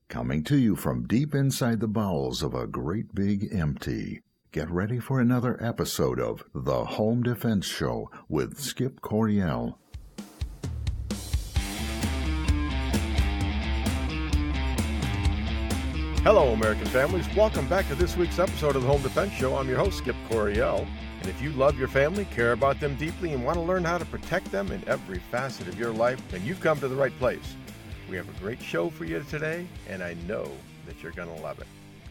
Coming to you from deep inside the bowels of a great big empty. Get ready for another episode of The Home Defense Show with Skip Coryell. Hello, American families. Welcome back to this week's episode of The Home Defense Show. I'm your host, Skip Coryell. And if you love your family, care about them deeply, and want to learn how to protect them in every facet of your life, then you've come to the right place. We have a great show for you today, and I know that you're going to love it.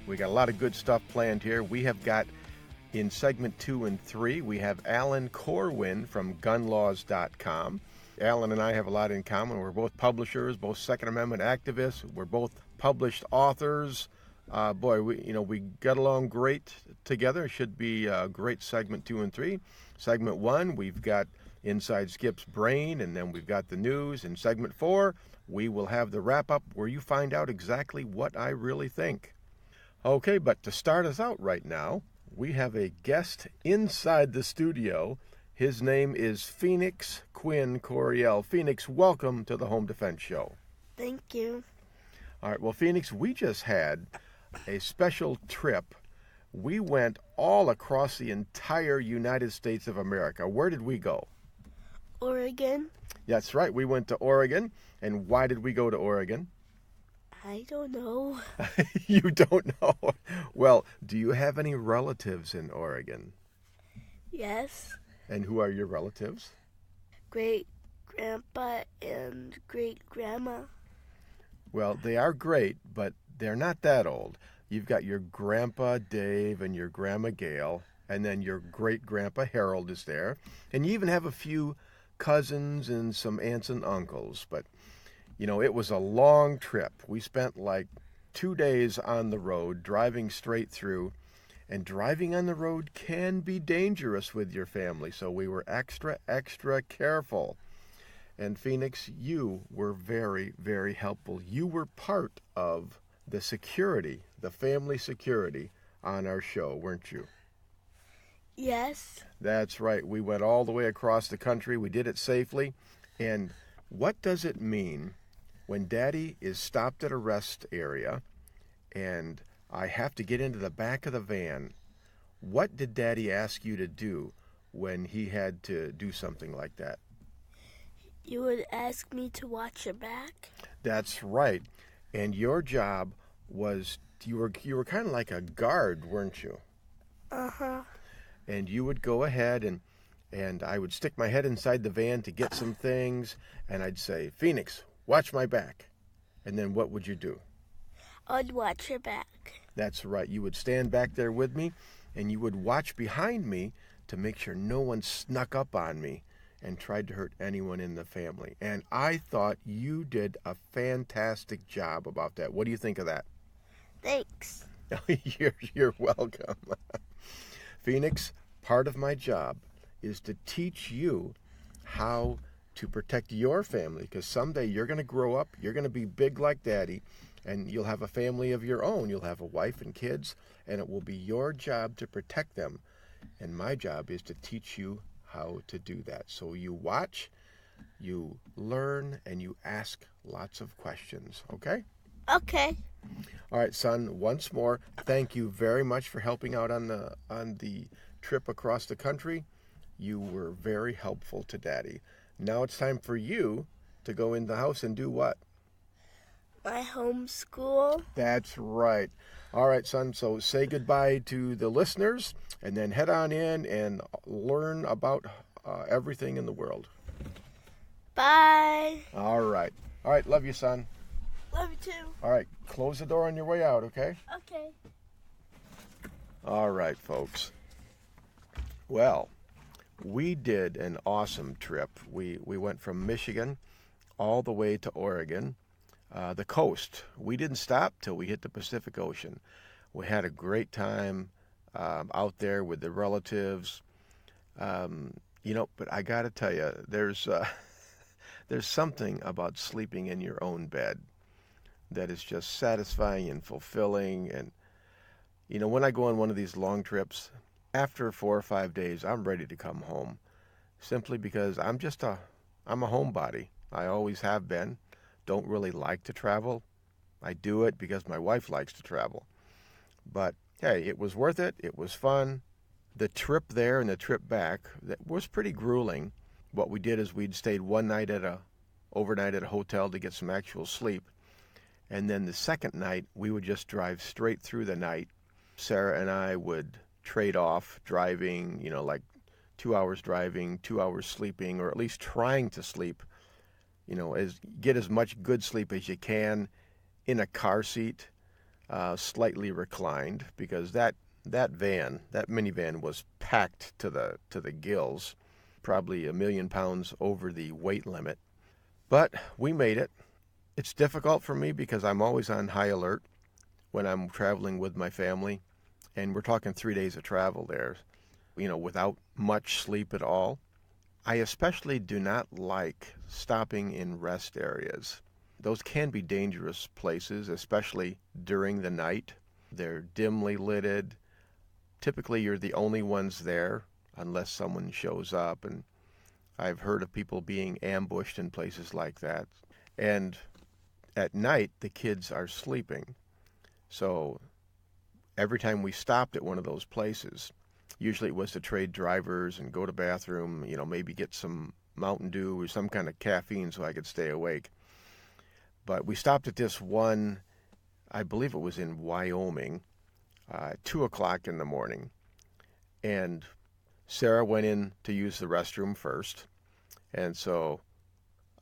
We got a lot of good stuff planned here. We have got, in segment 2 and 3, we have Alan Korwin from gunlaws.com. Alan and I have a lot in common. We're both publishers, both Second Amendment activists. We're both published authors. We got along great together. It should be a great segment 2 and 3. Segment 1, we've got Inside Skip's Brain, and then we've got the news. In segment 4, we will have the wrap-up where you find out exactly what I really think. Okay, but to start us out right now, we have a guest inside the studio. His name is Phoenix Quinn Coryell. Phoenix, welcome to the Home Defense Show. Thank you. All right, well, Phoenix, we just had a special trip. We went all across the entire United States of America. Where did we go? Oregon? That's right, we went to Oregon. And why did we go to Oregon? I don't know. You don't know? Well, do you have any relatives in Oregon? Yes. And who are your relatives? Great-grandpa and great-grandma. Well, they are great, but they're not that old. You've got your grandpa Dave and your grandma Gail, and then your great-grandpa Harold is there. And you even have a few cousins and some aunts and uncles. But, you know, it was a long trip. We spent like 2 days on the road, driving straight through. And driving on the road can be dangerous with your family, so we were extra careful. And Phoenix, you were very, very helpful. You were part of the security, the family security on our show, weren't you? Yes. That's right. We went all the way across the country. We did it safely. And what does it mean when Daddy is stopped at a rest area and I have to get into the back of the van? What did Daddy ask you to do when he had to do something like that? You would ask me to watch your back? That's right. And your job was, you were kind of like a guard, weren't you? Uh-huh. And you would go ahead and I would stick my head inside the van to get some things, and I'd say, Phoenix, watch my back. And then what would you do? I'd watch your back. That's right. You would stand back there with me, and you would watch behind me to make sure no one snuck up on me and tried to hurt anyone in the family. And I thought you did a fantastic job about that. What do you think of that? Thanks. You're welcome. Phoenix, part of my job is to teach you how to protect your family, because someday you're going to grow up, you're going to be big like Daddy, and you'll have a family of your own. You'll have a wife and kids, and it will be your job to protect them. And my job is to teach you how to do that. So you watch, you learn, and you ask lots of questions, okay? Okay. All right, son, once more, thank you very much for helping out on the trip across the country. You were very helpful to Daddy. Now it's time for you to go in the house and do what? My homeschool. That's right. All right, son, so say goodbye to the listeners and then head on in and learn about everything in the world. Bye. All right. All right, love you, son. Love you too. All right, close the door on your way out, okay? Okay. All right, folks. Well, we did an awesome trip. We went from Michigan all the way to Oregon, the coast. We didn't stop till we hit the Pacific Ocean. We had a great time out there with the relatives. But I got to tell you, there's something about sleeping in your own bed that is just satisfying and fulfilling. And, when I go on one of these long trips, after 4 or 5 days, I'm ready to come home, simply because I'm a homebody. I always have been. Don't really like to travel. I do it because my wife likes to travel. But hey, it was worth it. It was fun. The trip there and the trip back, that was pretty grueling. What we did is we'd stayed overnight at a hotel to get some actual sleep. And then the second night, we would just drive straight through the night. Sarah and I would trade off driving, like 2 hours driving, 2 hours sleeping, or at least trying to sleep, get as much good sleep as you can in a car seat, slightly reclined, because that minivan was packed to the gills, probably 1,000,000 pounds over the weight limit. But we made it. It's difficult for me because I'm always on high alert when I'm traveling with my family, and we're talking 3 days of travel there, without much sleep at all. I especially do not like stopping in rest areas. Those can be dangerous places, especially during the night. They're dimly lit. Typically, you're the only ones there unless someone shows up, and I've heard of people being ambushed in places like that. And at night, the kids are sleeping. So every time we stopped at one of those places, usually it was to trade drivers and go to bathroom, maybe get some Mountain Dew or some kind of caffeine so I could stay awake. But we stopped at this one, I believe it was in Wyoming, 2 o'clock in the morning. And Sarah went in to use the restroom first. And so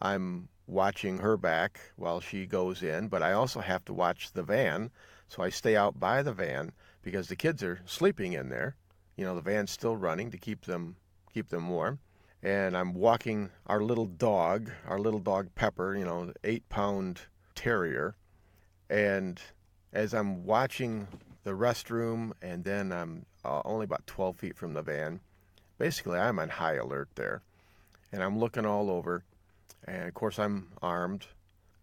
I'm watching her back while she goes in, but I also have to watch the van. So I stay out by the van because the kids are sleeping in there. The van's still running to keep them warm. And I'm walking our little dog Pepper, the 8-pound terrier. And as I'm watching the restroom, and then I'm only about 12 feet from the van, basically I'm on high alert there. And I'm looking all over. And of course I'm armed.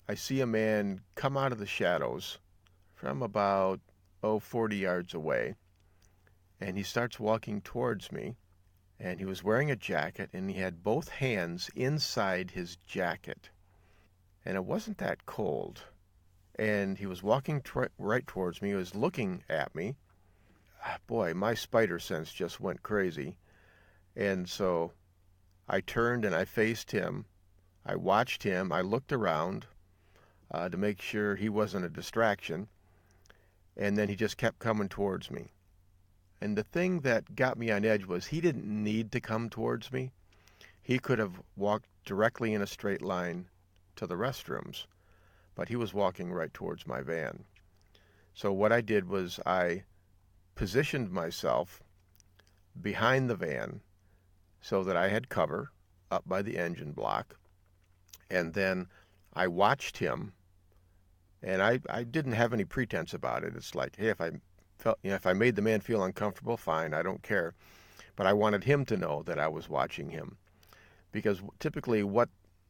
I see a man come out of the shadows from about 40 yards away. And he starts walking towards me. And he was wearing a jacket, and he had both hands inside his jacket. And it wasn't that cold. And he was walking right towards me. He was looking at me. Boy, my spider sense just went crazy. And so I turned and I faced him. I watched him. I looked around to make sure he wasn't a distraction. And then he just kept coming towards me. And the thing that got me on edge was he didn't need to come towards me. He could have walked directly in a straight line to the restrooms, but he was walking right towards my van. So what I did was I positioned myself behind the van so that I had cover up by the engine block, and then I watched him, and I didn't have any pretense about it. It's like, hey, if I made the man feel uncomfortable, fine, I don't care. But I wanted him to know that I was watching him. Because typically what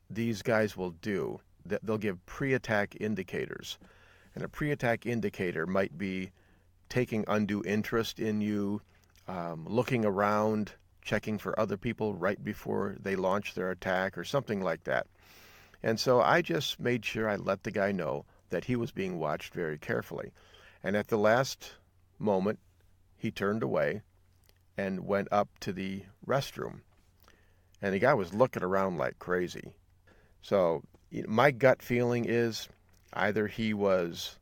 these guys will do, they'll give pre-attack indicators. And a pre-attack indicator might be taking undue interest in you, looking around, checking for other people right before they launch their attack or something like that. And so I just made sure I let the guy know that he was being watched very carefully. And at the last moment, he turned away and went up to the restroom. And the guy was looking around like crazy. So my gut feeling is either he was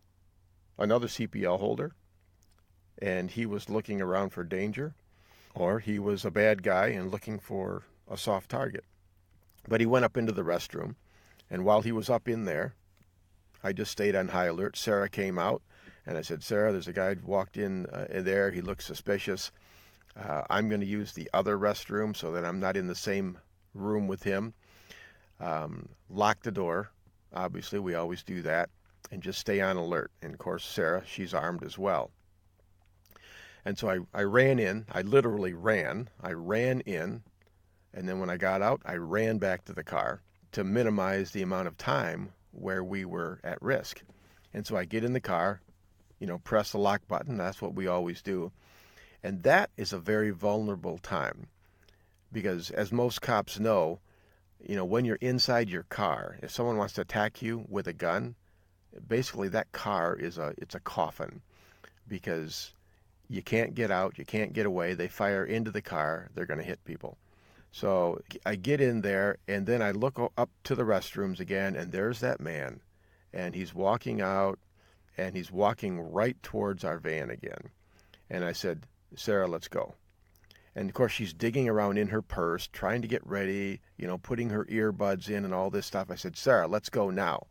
another CPL holder and he was looking around for danger, or he was a bad guy and looking for a soft target. But he went up into the restroom, and while he was up in there, I just stayed on high alert. Sarah came out, and I said, Sarah, there's a guy who walked in there. He looks suspicious. I'm going to use the other restroom so that I'm not in the same room with him. Lock the door. Obviously, we always do that. And just stay on alert. And, of course, Sarah, she's armed as well. And so I ran in. I literally ran. I ran in. And then when I got out, I ran back to the car to minimize the amount of time where we were at risk. And so I get in the car, press the lock button. That's what we always do. And that is a very vulnerable time because, as most cops know, when you're inside your car, if someone wants to attack you with a gun, basically that car it's a coffin, because you can't get out, you can't get away. They fire into the car, they're going to hit people. So I get in there, and then I look up to the restrooms again, and there's that man, and he's walking out, and he's walking right towards our van again. And I said, Sarah, let's go. And of course, she's digging around in her purse, trying to get ready, putting her earbuds in and all this stuff. I said, Sarah, let's go now.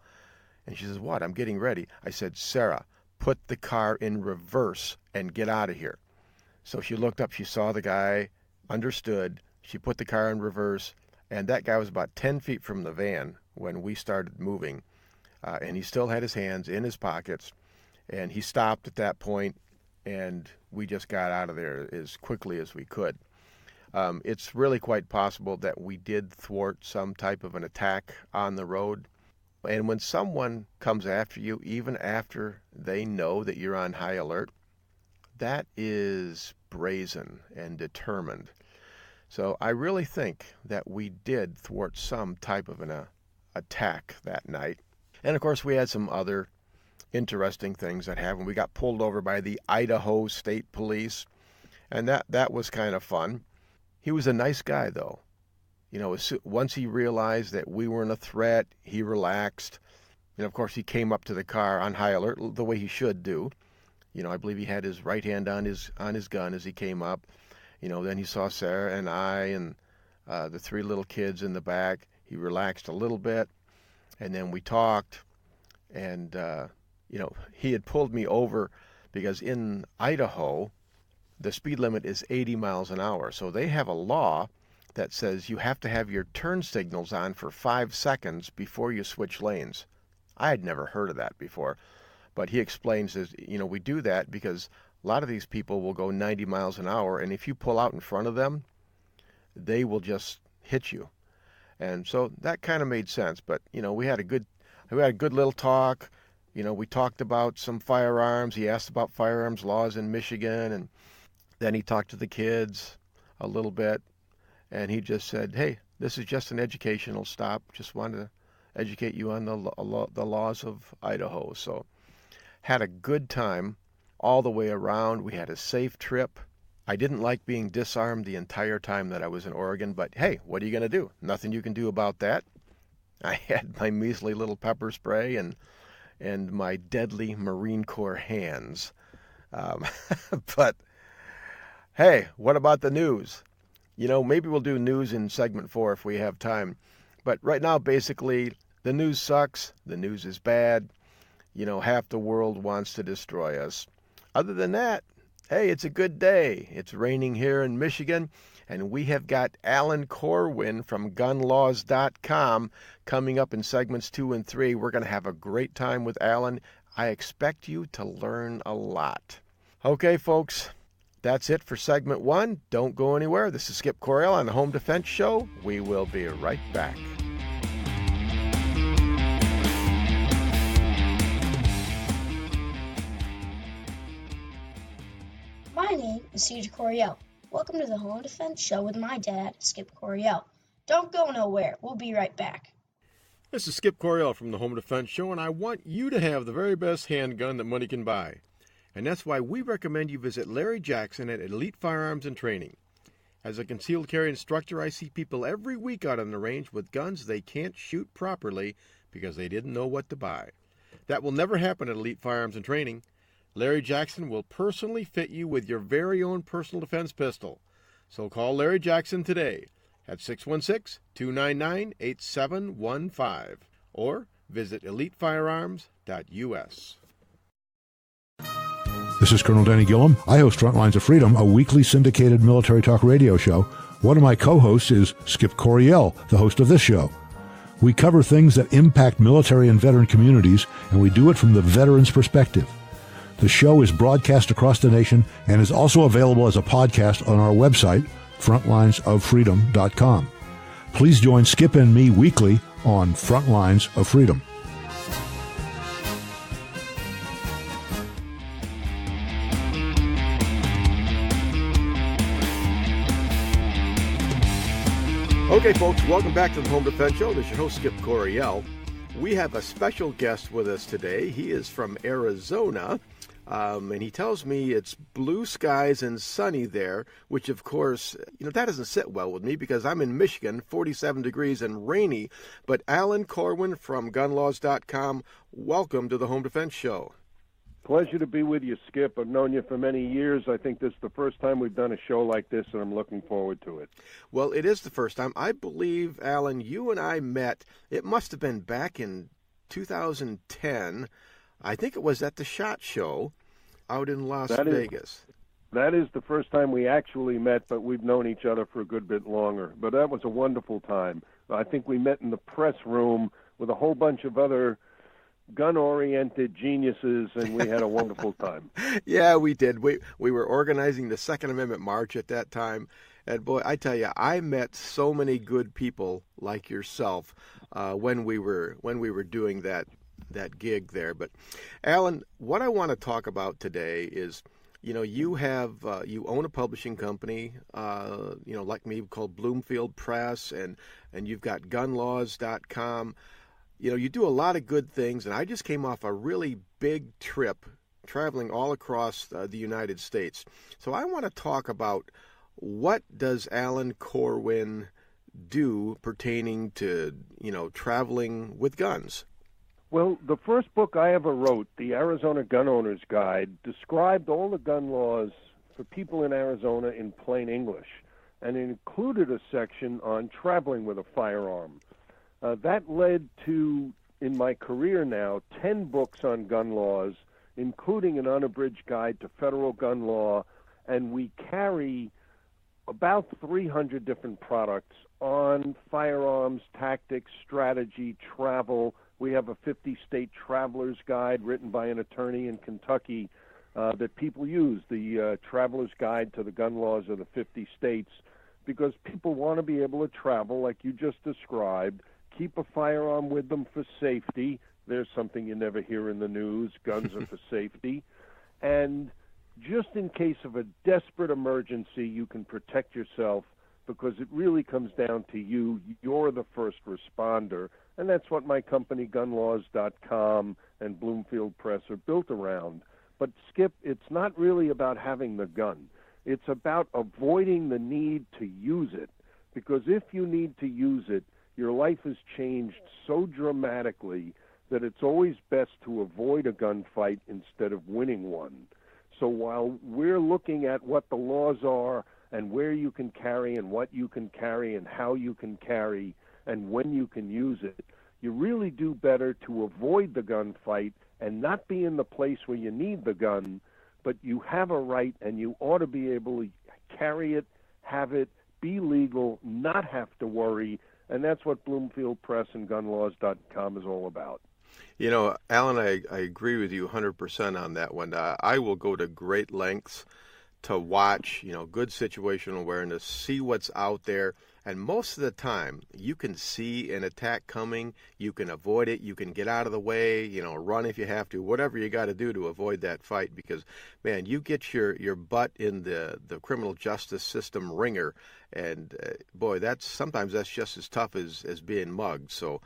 And she says, what? I'm getting ready. I said, Sarah, put the car in reverse and get out of here. So she looked up, she saw the guy, understood. She put the car in reverse, and that guy was about 10 feet from the van when we started moving. And he still had his hands in his pockets, and he stopped at that point, and we just got out of there as quickly as we could. It's really quite possible that we did thwart some type of an attack on the road. And when someone comes after you, even after they know that you're on high alert, that is brazen and determined. So I really think that we did thwart some type of an attack that night. And of course, we had some other interesting things that happened. We got pulled over by the Idaho State Police, and that was kind of fun. He was a nice guy, though. Once he realized that we weren't a threat, he relaxed. And of course, he came up to the car on high alert, the way he should do. I believe he had his right hand on his gun as he came up. Then he saw Sarah and I and the three little kids in the back. He relaxed a little bit, and then we talked. And, he had pulled me over because in Idaho, the speed limit is 80 miles an hour. So they have a law that says you have to have your turn signals on for 5 seconds before you switch lanes. I had never heard of that before. But he explains that, we do that because a lot of these people will go 90 miles an hour, and if you pull out in front of them, they will just hit you. And so that kind of made sense. But, we had a good little talk. We talked about some firearms. He asked about firearms laws in Michigan, and then he talked to the kids a little bit, and he just said, hey, this is just an educational stop. Just wanted to educate you on the laws of Idaho. So had a good time all the way around. We had a safe trip. I didn't like being disarmed the entire time that I was in Oregon, but hey, what are you going to do? Nothing you can do about that. I had my measly little pepper spray and my deadly Marine Corps hands. But hey, what about the news? Maybe we'll do news in segment 4 if we have time. But right now, basically, the news sucks. The news is bad. Half the world wants to destroy us. Other than that, hey, it's a good day. It's raining here in Michigan, and we have got Alan Korwin from gunlaws.com coming up in segments 2 and 3. We're going to have a great time with Alan. I expect you to learn a lot. Okay, folks, that's it for segment 1. Don't go anywhere. This is Skip Coryell on the Home Defense Show. We will be right back. My name is C.J. Coryell. Welcome to the Home Defense Show with my dad, Skip Coryell. Don't go nowhere. We'll be right back. This is Skip Coryell from the Home Defense Show, and I want you to have the very best handgun that money can buy. And that's why we recommend you visit Larry Jackson at Elite Firearms and Training. As a concealed carry instructor, I see people every week out on the range with guns they can't shoot properly because they didn't know what to buy. That will never happen at Elite Firearms and Training. Larry Jackson will personally fit you with your very own personal defense pistol. So call Larry Jackson today at 616-299-8715 or visit elitefirearms.us. This is Colonel Danny Gillum. I host Frontlines of Freedom, a weekly syndicated military talk radio show. One of my co-hosts is Skip Coryell, the host of this show. We cover things that impact military and veteran communities, and we do it from the veteran's perspective. The show is broadcast across the nation and is also available as a podcast on our website, frontlinesoffreedom.com. Please join Skip and me weekly on Frontlines of Freedom. Okay, folks, welcome back to the Home Defense Show. This is your host, Skip Coryell. We have a special guest with us today. He is from Arizona, and he tells me it's blue skies and sunny there, which, of course, that doesn't sit well with me because I'm in Michigan, 47 degrees and rainy. But Alan Korwin from gunlaws.com, welcome to the Home Defense Show. Pleasure to be with you, Skip. I've known you for many years. I think this is the first time we've done a show like this, and I'm looking forward to it. Well, it is the first time. I believe, Alan, you and I met, it must have been back in 2010. I think it was at the SHOT Show out in Las Vegas. That is the first time we actually met, but we've known each other for a good bit longer. But that was a wonderful time. I think we met in the press room with a whole bunch of other gun-oriented geniuses, and we had a wonderful time. Yeah, we did. We were organizing the Second Amendment March at that time, and boy, I tell you, I met so many good people like yourself when we were doing that gig there. But Alan, what I want to talk about today is, you have you own a publishing company, like me, called Bloomfield Press, and you've got gunlaws.com. You do a lot of good things, and I just came off a really big trip traveling all across the United States. So I want to talk about what does Alan Korwin do pertaining to, traveling with guns? Well, the first book I ever wrote, The Arizona Gun Owner's Guide, described all the gun laws for people in Arizona in plain English, and it included a section on traveling with a firearm. That led to, in my career now, 10 books on gun laws, including an unabridged guide to federal gun law, and we carry about 300 different products on firearms, tactics, strategy, travel. We have a 50-state traveler's guide written by an attorney in Kentucky that people use, the traveler's guide to the gun laws of the 50 states, because people want to be able to travel like you just described, keep a firearm with them for safety. There's something you never hear in the news. Guns are for safety. And just in case of a desperate emergency, you can protect yourself because it really comes down to you. You're the first responder. And that's what my company, gunlaws.com, and Bloomfield Press are built around. But, Skip, it's not really about having the gun. It's about avoiding the need to use it. Because if you need to use it, your life has changed so dramatically that it's always best to avoid a gunfight instead of winning one. So while we're looking at what the laws are and where you can carry and what you can carry and how you can carry and when you can use it, you really do better to avoid the gunfight and not be in the place where you need the gun, but you have a right and you ought to be able to carry it, have it, be legal, not have to worry. And that's what Bloomfield Press and gunlaws.com is all about. Alan, I agree with you 100% on that one. I will go to great lengths to watch, good situational awareness, see what's out there. And most of the time, you can see an attack coming. You can avoid it. You can get out of the way, run if you have to, whatever you got to do to avoid that fight. Because, man, you get your butt in the criminal justice system ringer. And, boy, sometimes that's just as tough as being mugged. So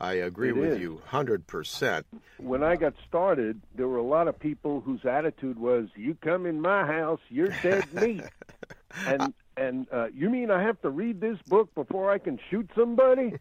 I agree with you 100%. When I got started, there were a lot of people whose attitude was, you come in my house, you're dead meat. And you mean I have to read this book before I can shoot somebody?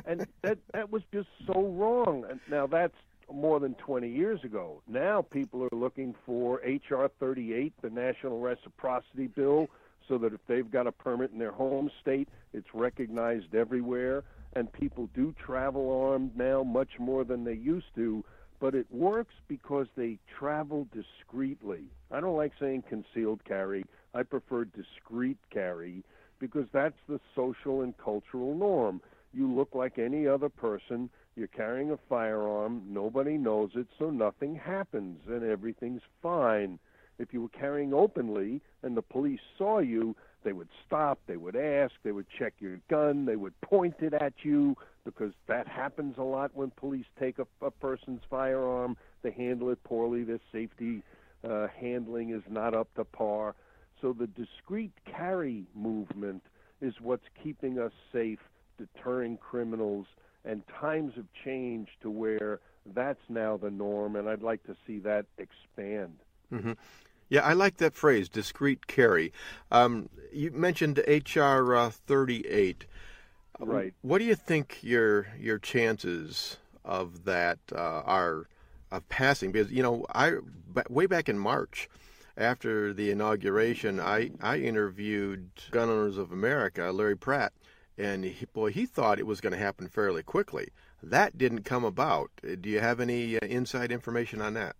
And that was just so wrong. And now that's more than 20 years ago. Now people are looking for H.R. 38, the National Reciprocity Bill, so that if they've got a permit in their home state, it's recognized everywhere. And people do travel armed now much more than they used to, but it works because they travel discreetly. I don't like saying concealed carry. I prefer discreet carry because that's the social and cultural norm. You look like any other person. You're carrying a firearm. Nobody knows it, so nothing happens, and everything's fine. If you were carrying openly and the police saw you, they would stop, they would ask, they would check your gun, they would point it at you, because that happens a lot when police take a person's firearm. They handle it poorly. Their safety handling is not up to par. So the discreet carry movement is what's keeping us safe, deterring criminals, and times have changed to where that's now the norm, and I'd like to see that expand. Mm-hmm. Yeah, I like that phrase, discreet carry. You mentioned H.R. 38. Right. What do you think your chances of that are of passing? Because, way back in March, after the inauguration, I interviewed Gun Owners of America, Larry Pratt, and he thought it was going to happen fairly quickly. That didn't come about. Do you have any inside information on that?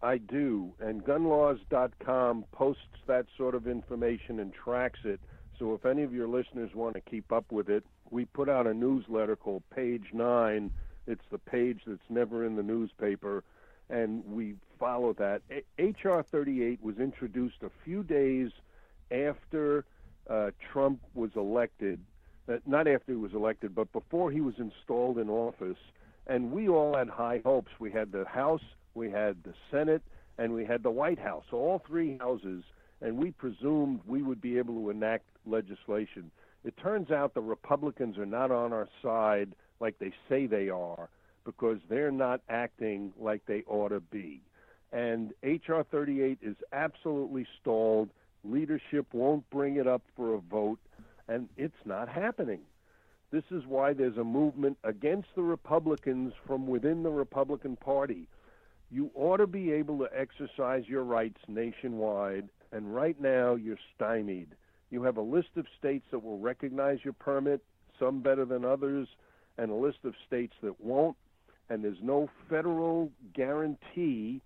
I do, and gunlaws.com posts that sort of information and tracks it. So if any of your listeners want to keep up with it, we put out a newsletter called Page 9. It's the page that's never in the newspaper, and we follow that. H.R. 38 was introduced a few days after Trump was elected. Not after he was elected, but before he was installed in office. And we all had high hopes. We had the House, we had the Senate, and we had the White House, all three houses, and we presumed we would be able to enact legislation. It turns out the Republicans are not on our side like they say they are, because they're not acting like they ought to be. And H.R. 38 is absolutely stalled. Leadership won't bring it up for a vote, and it's not happening. This is why there's a movement against the Republicans from within the Republican Party. You ought to be able to exercise your rights nationwide, and right now you're stymied. You have a list of states that will recognize your permit, some better than others, and a list of states that won't, and there's no federal guarantee,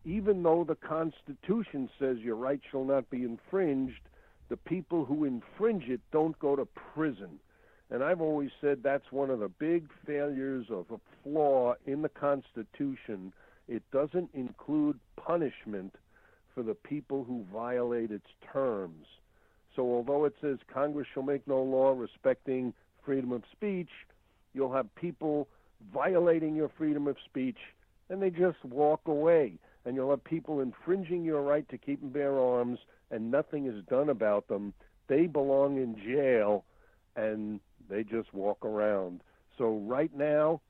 even though the Constitution says your rights shall not be infringed. The people who infringe it don't go to prison. And I've always said that's one of the big failures of a flaw in the Constitution. It doesn't include punishment for the people who violate its terms. So although it says Congress shall make no law respecting freedom of speech, you'll have people violating your freedom of speech, and they just walk away. And you'll have people infringing your right to keep and bear arms, and nothing is done about them. They belong in jail, and they just walk around. So right now,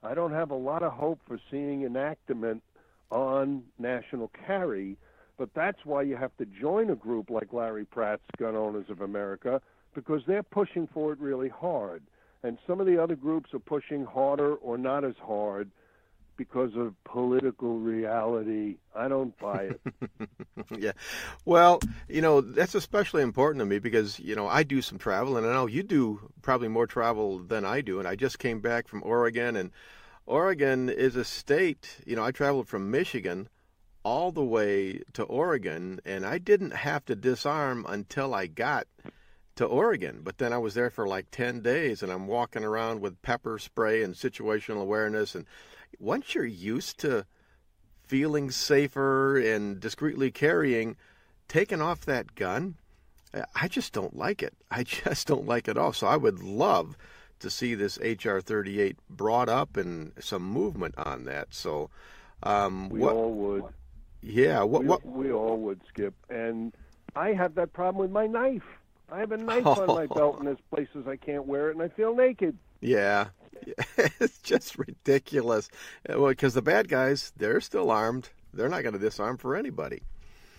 I don't have a lot of hope for seeing enactment on national carry, but that's why you have to join a group like Larry Pratt's Gun Owners of America, because they're pushing for it really hard. And some of the other groups are pushing harder or not as hard because of political reality. I don't buy it. Yeah. Well, that's especially important to me because, I do some travel, and I know you do probably more travel than I do. And I just came back from Oregon, and Oregon is a state, I traveled from Michigan all the way to Oregon, and I didn't have to disarm until I got to Oregon. But then I was there for like 10 days, and I'm walking around with pepper spray and situational awareness. And once you're used to feeling safer and discreetly carrying, taking off that gun, I just don't like it. I just don't like it at all. So I would love to see this H.R. 38 brought up and some movement on that. So we all would. Yeah. We all would, Skip. And I have that problem with my knife. I have a knife on my belt, and there's places I can't wear it, and I feel naked. Yeah. It's just ridiculous. Well, because the bad guys, they're still armed. They're not going to disarm for anybody.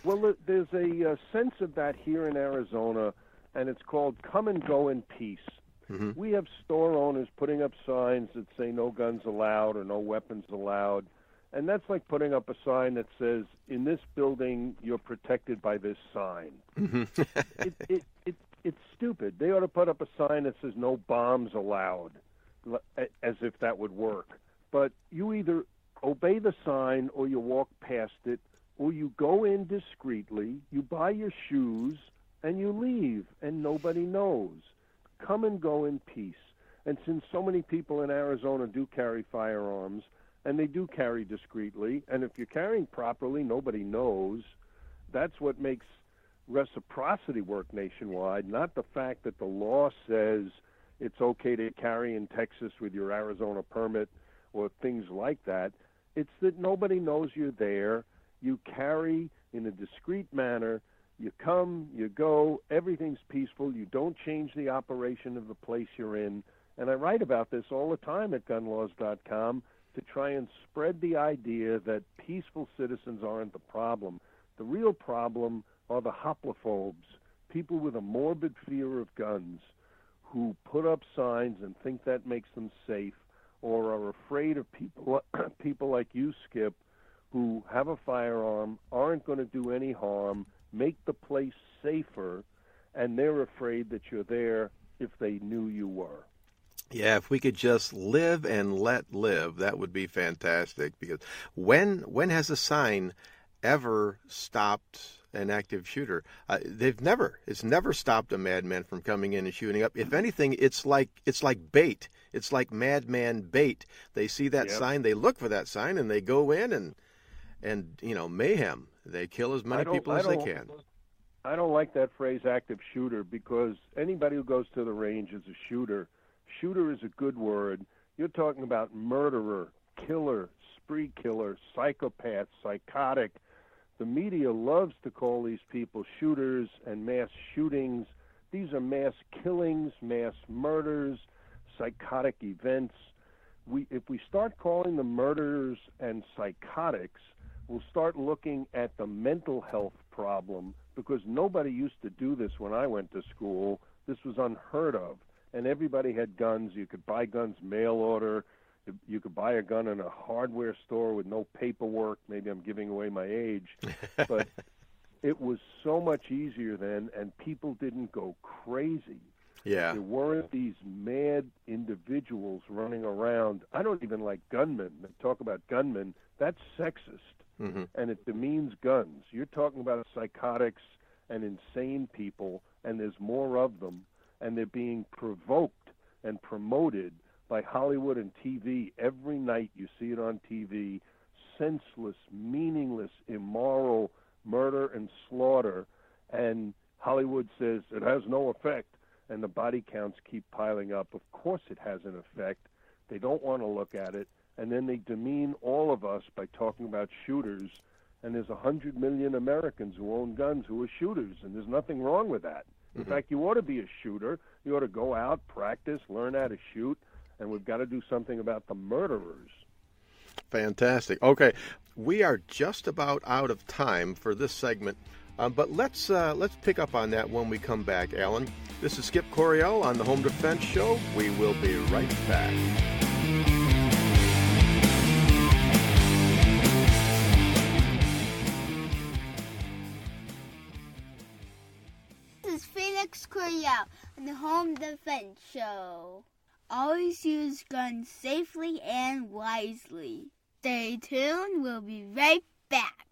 Well, there's a sense of that here in Arizona, and it's called come and go in peace. Mm-hmm. We have store owners putting up signs that say no guns allowed or no weapons allowed, and that's like putting up a sign that says, in this building, you're protected by this sign. Mm-hmm. It's stupid. They ought to put up a sign that says no bombs allowed, as if that would work. But you either obey the sign or you walk past it, or you go in discreetly, you buy your shoes, and you leave, and nobody knows. Come and go in peace. And since so many people in Arizona do carry firearms, and they do carry discreetly, and if you're carrying properly, nobody knows, that's what makes reciprocity work nationwide, not the fact that the law says it's okay to carry in Texas with your Arizona permit or things like that. It's that nobody knows you're there. You carry in a discreet manner. You come, you go, everything's peaceful. You don't change the operation of the place you're in, And I write about this all the time at gunlaws.com to try and spread the idea that peaceful citizens aren't the problem. The real problem are the hoplophobes, people with a morbid fear of guns who put up signs and think that makes them safe, or are afraid of people like you, Skip, who have a firearm, aren't going to do any harm, make the place safer, and they're afraid that you're there if they knew you were. Yeah, if we could just live and let live, that would be fantastic. Because when has a sign ever stopped an active shooter? It's never stopped a madman from coming in and shooting up. If anything, it's like bait. It's like madman bait. They see that sign, they look for that sign, and they go in and mayhem. They kill as many people as they can. I don't like that phrase active shooter, because anybody who goes to the range is a shooter. Shooter is a good word. You're talking about murderer, killer, spree killer, psychopath, psychotic. The media loves to call these people shooters and mass shootings. These are mass killings, mass murders, psychotic events. If we start calling them murderers and psychotics, we'll start looking at the mental health problem, because nobody used to do this when I went to school. This was unheard of. And everybody had guns. You could buy guns mail order. You could buy a gun in a hardware store with no paperwork. Maybe I'm giving away my age. But it was so much easier then, and people didn't go crazy. Yeah. There weren't these mad individuals running around. I don't even like gunmen. They talk about gunmen. That's sexist, and it demeans guns. You're talking about psychotics and insane people, and there's more of them. And they're being provoked and promoted by Hollywood and TV. Every night you see it on TV, senseless, meaningless, immoral murder and slaughter, and Hollywood says it has no effect, and the body counts keep piling up. Of course it has an effect. They don't want to look at it, and then they demean all of us by talking about shooters, and there's 100 million Americans who own guns who are shooters, and there's nothing wrong with that. In fact, you ought to be a shooter. You ought to go out, practice, learn how to shoot, and we've got to do something about the murderers. Fantastic. Okay, we are just about out of time for this segment, but let's pick up on that when we come back, Alan. This is Skip Coryell on the Home Defense Show. We will be right back. Coryell on the Home Defense Show. Always use guns safely and wisely. Stay tuned. We'll be right back.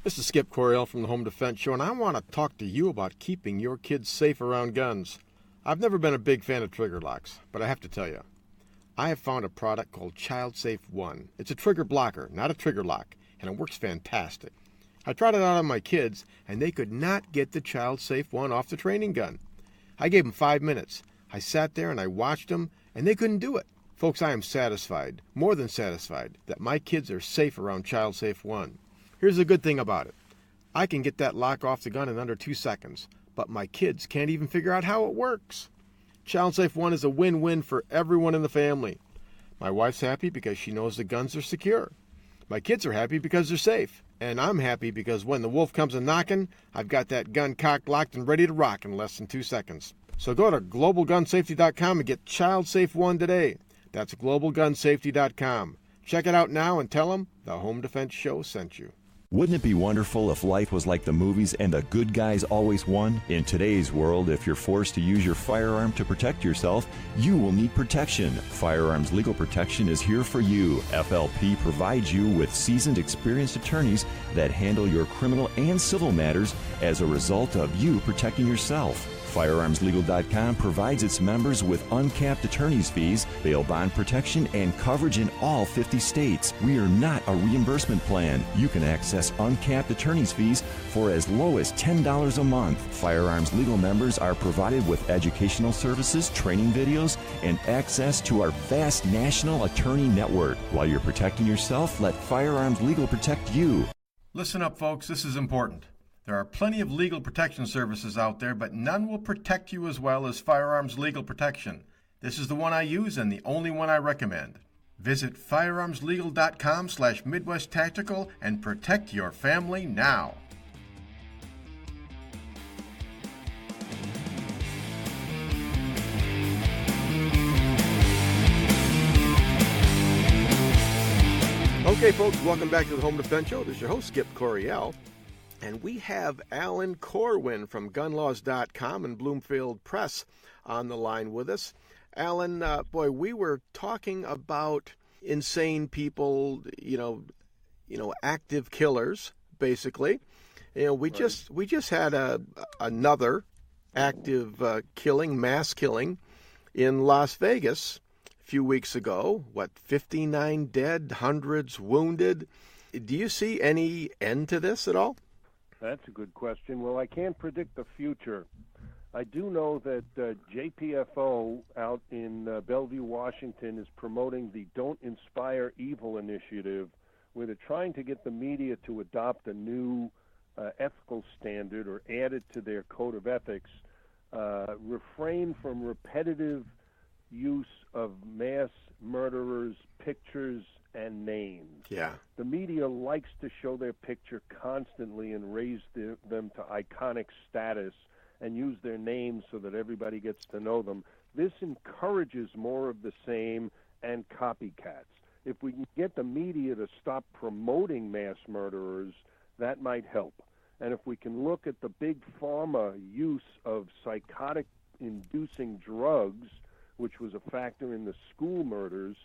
This is Skip Coryell from the Home Defense Show, and I want to talk to you about keeping your kids safe around guns. I've never been a big fan of trigger locks, but I have to tell you, I have found a product called Child Safe One. It's a trigger blocker, not a trigger lock, and it works fantastic. I tried it out on my kids, and they could not get the Child Safe One off the training gun. I gave them 5 minutes. I sat there and I watched them, and they couldn't do it. Folks, I am satisfied, more than satisfied, that my kids are safe around Child Safe One. Here's the good thing about it. I can get that lock off the gun in under 2 seconds, but my kids can't even figure out how it works. Child Safe One is a win-win for everyone in the family. My wife's happy because she knows the guns are secure. My kids are happy because they're safe. And I'm happy because when the wolf comes a-knocking, I've got that gun cocked, locked, and ready to rock in less than 2 seconds. So go to globalgunsafety.com and get Child Safe One today. That's globalgunsafety.com. Check it out now and tell them the Home Defense Show sent you. Wouldn't it be wonderful if life was like the movies and the good guys always won? In today's world, if you're forced to use your firearm to protect yourself, you will need protection. Firearms Legal Protection is here for you. FLP provides you with seasoned, experienced attorneys that handle your criminal and civil matters as a result of you protecting yourself. FirearmsLegal.com provides its members with uncapped attorney's fees, bail bond protection, and coverage in all 50 states. We are not a reimbursement plan. You can access uncapped attorney's fees for as low as $10 a month. Firearms Legal members are provided with educational services, training videos, and access to our vast national attorney network. While you're protecting yourself, let Firearms Legal protect you. Listen up, folks. This is important. There are plenty of legal protection services out there, but none will protect you as well as Firearms Legal Protection. This is the one I use and the only one I recommend. Visit firearmslegal.com/Midwest Tactical and protect your family now. Okay, folks, welcome back to the Home Defense Show. This is your host, Skip Coryell. And we have Alan Korwin from gunlaws.com and Bloomfield Press on the line with us. Alan, we were talking about insane people, active killers, basically. We just had another active mass killing in Las Vegas a few weeks ago. 59 dead, hundreds wounded. Do you see any end to this at all? That's a good question. Well, I can't predict the future. I do know that JPFO out in Bellevue, Washington, is promoting the Don't Inspire Evil initiative, where they're trying to get the media to adopt a new ethical standard or add it to their code of ethics, refrain from repetitive use of mass murderers' pictures and names. Yeah. The media likes to show their picture constantly and raise them to iconic status and use their names so that everybody gets to know them. This encourages more of the same and copycats. If we can get the media to stop promoting mass murderers, that might help. And if we can look at the big pharma use of psychotic-inducing drugs, which was a factor in the school murders,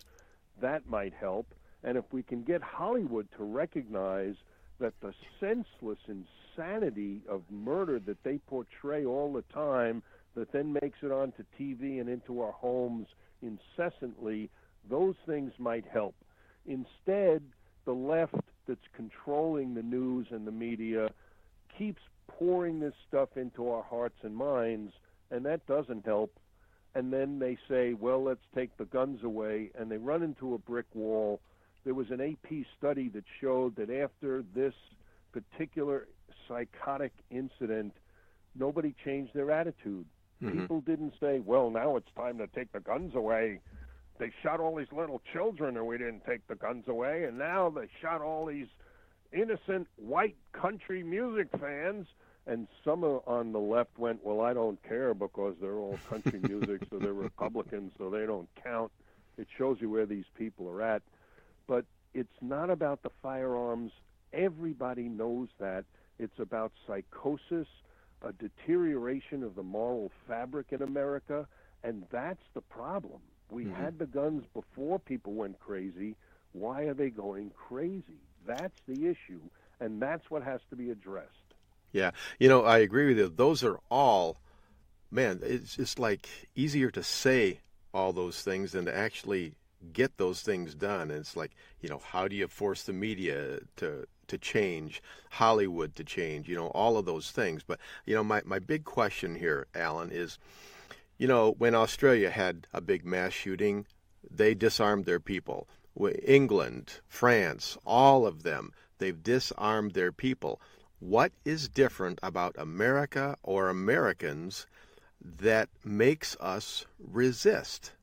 that might help. And if we can get Hollywood to recognize that the senseless insanity of murder that they portray all the time, that then makes it onto TV and into our homes incessantly, those things might help. Instead, the left that's controlling the news and the media keeps pouring this stuff into our hearts and minds, and that doesn't help. And then they say, well, let's take the guns away, and they run into a brick wall. There was an AP study that showed that after this particular psychotic incident, nobody changed their attitude. Mm-hmm. People didn't say, well, now it's time to take the guns away. They shot all these little children and we didn't take the guns away, and now they shot all these innocent white country music fans. And some on the left went, well, I don't care because they're all country music, so they're Republicans, so they don't count. It shows you where these people are at. But it's not about the firearms. Everybody knows that. It's about psychosis, a deterioration of the moral fabric in America, and that's the problem. We had the guns before people went crazy. Why are they going crazy? That's the issue, and that's what has to be addressed. Yeah, I agree with you. Those are all, it's just like easier to say all those things than to actually get those things done. And it's like, how do you force the media to change, Hollywood to change, all of those things. But, my big question here, Alan, is, when Australia had a big mass shooting, they disarmed their people. England, France, all of them, they've disarmed their people. What is different about America or Americans that makes us resist?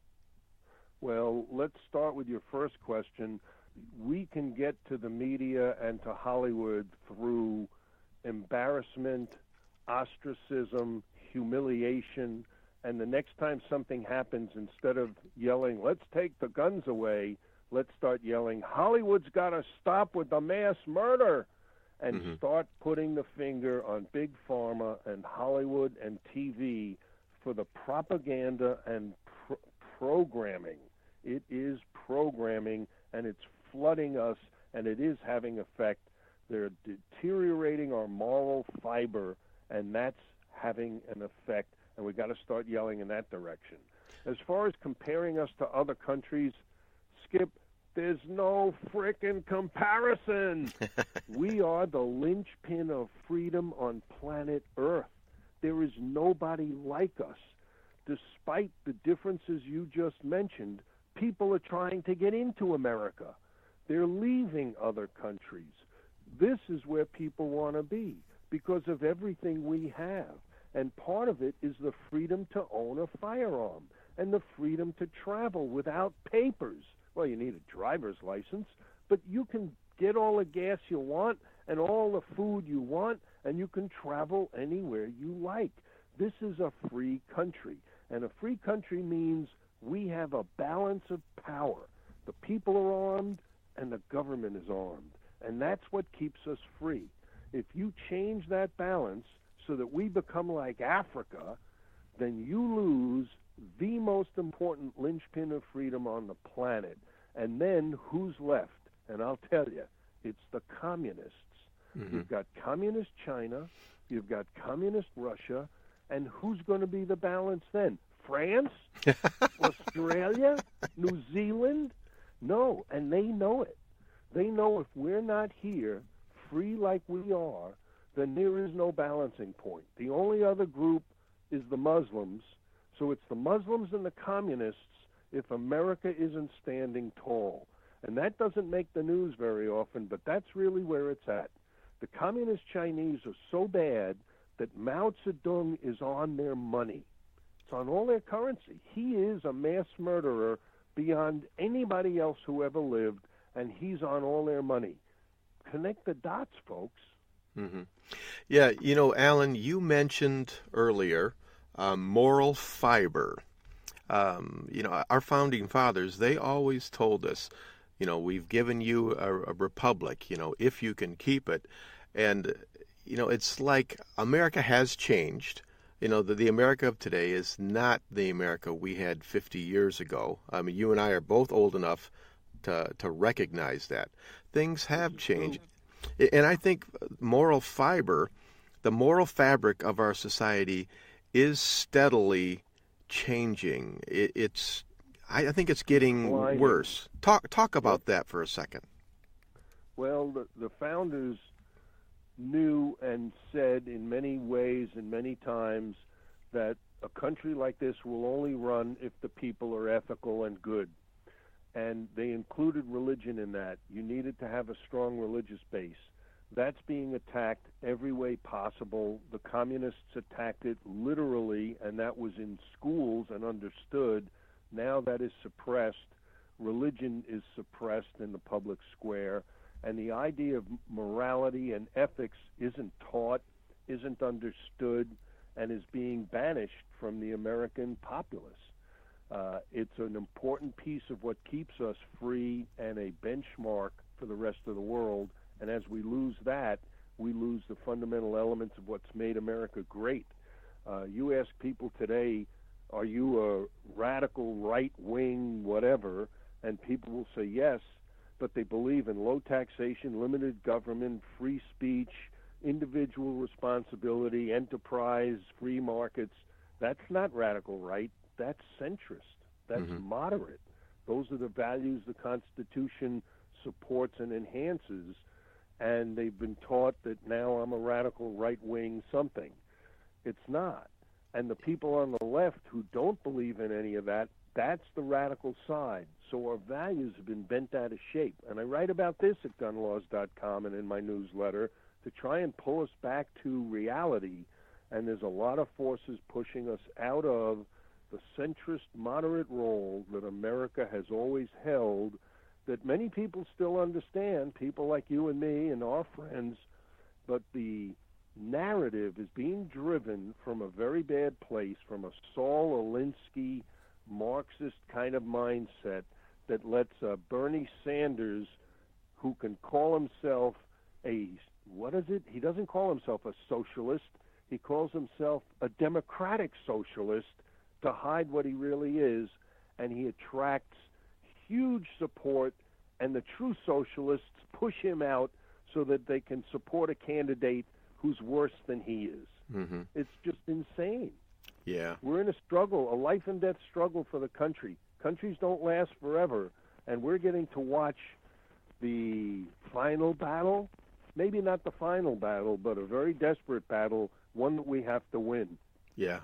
Well, let's start with your first question. We can get to the media and to Hollywood through embarrassment, ostracism, humiliation, and the next time something happens, instead of yelling, let's take the guns away, let's start yelling, Hollywood's got to stop with the mass murder. And start putting the finger on Big Pharma and Hollywood and TV for the propaganda and programming. It is programming, and it's flooding us, and it is having effect. They're deteriorating our moral fiber, and that's having an effect, and we've got to start yelling in that direction. As far as comparing us to other countries, Skip, there's no frickin' comparison. We are the linchpin of freedom on planet Earth. There is nobody like us. Despite the differences you just mentioned, people are trying to get into America. They're leaving other countries. This is where people want to be because of everything we have. And part of it is the freedom to own a firearm. and the freedom to travel without papers. Well, you need a driver's license, but you can get all the gas you want and all the food you want, and you can travel anywhere you like. This is a free country, and a free country means we have a balance of power. The people are armed, and the government is armed, and that's what keeps us free. If you change that balance so that we become like Africa, then you lose the most important linchpin of freedom on the planet. And then who's left? And I'll tell you, it's the communists. Mm-hmm. You've got communist China, you've got communist Russia, and who's going to be the balance then? France? Australia? New Zealand? No, and they know it. They know if we're not here, free like we are, then there is no balancing point. The only other group is the Muslims. So it's the Muslims and the communists if America isn't standing tall. And that doesn't make the news very often, but that's really where it's at. The communist Chinese are so bad that Mao Zedong is on their money. It's on all their currency. He is a mass murderer beyond anybody else who ever lived, and he's on all their money. Connect the dots, folks. Mm-hmm. Yeah, Alan, you mentioned earlier moral fiber. Our founding fathers, they always told us, we've given you a republic, if you can keep it. And, it's like America has changed. The America of today is not the America we had 50 years ago. I mean, you and I are both old enough to recognize that. Things have changed. And I think moral fiber, the moral fabric of our society is steadily changing. I think it's getting worse. Talk about that for a second. Well, the founders knew and said in many ways and many times that a country like this will only run if the people are ethical and good. And they included religion in that. You needed to have a strong religious base. That's being attacked every way possible. The communists attacked it literally, and that was in schools and understood. Now that is suppressed. Religion is suppressed in the public square. And the idea of morality and ethics isn't taught, isn't understood, and is being banished from the American populace. It's an important piece of what keeps us free and a benchmark for the rest of the world. And as we lose that, we lose the fundamental elements of what's made America great. You ask people today, are you a radical right-wing whatever? And people will say yes, but they believe in low taxation, limited government, free speech, individual responsibility, enterprise, free markets. That's not radical right. That's centrist. That's moderate. Those are the values the Constitution supports and enhances, and they've been taught that now I'm a radical right-wing something. It's not. And the people on the left who don't believe in any of that, that's the radical side. So our values have been bent out of shape. And I write about this at gunlaws.com and in my newsletter to try and pull us back to reality. And there's a lot of forces pushing us out of the centrist, moderate role that America has always held, that many people still understand, people like you and me and our friends, but the narrative is being driven from a very bad place, from a Saul Alinsky Marxist kind of mindset that lets Bernie Sanders, who can call himself he doesn't call himself a socialist, he calls himself a democratic socialist to hide what he really is, and he attracts huge support, and the true socialists push him out so that they can support a candidate who's worse than he is. Mm-hmm. It's just insane. Yeah. We're in a struggle, a life and death struggle for the country. Countries don't last forever, and we're getting to watch the final battle, maybe not the final battle, but a very desperate battle, one that we have to win. Yeah.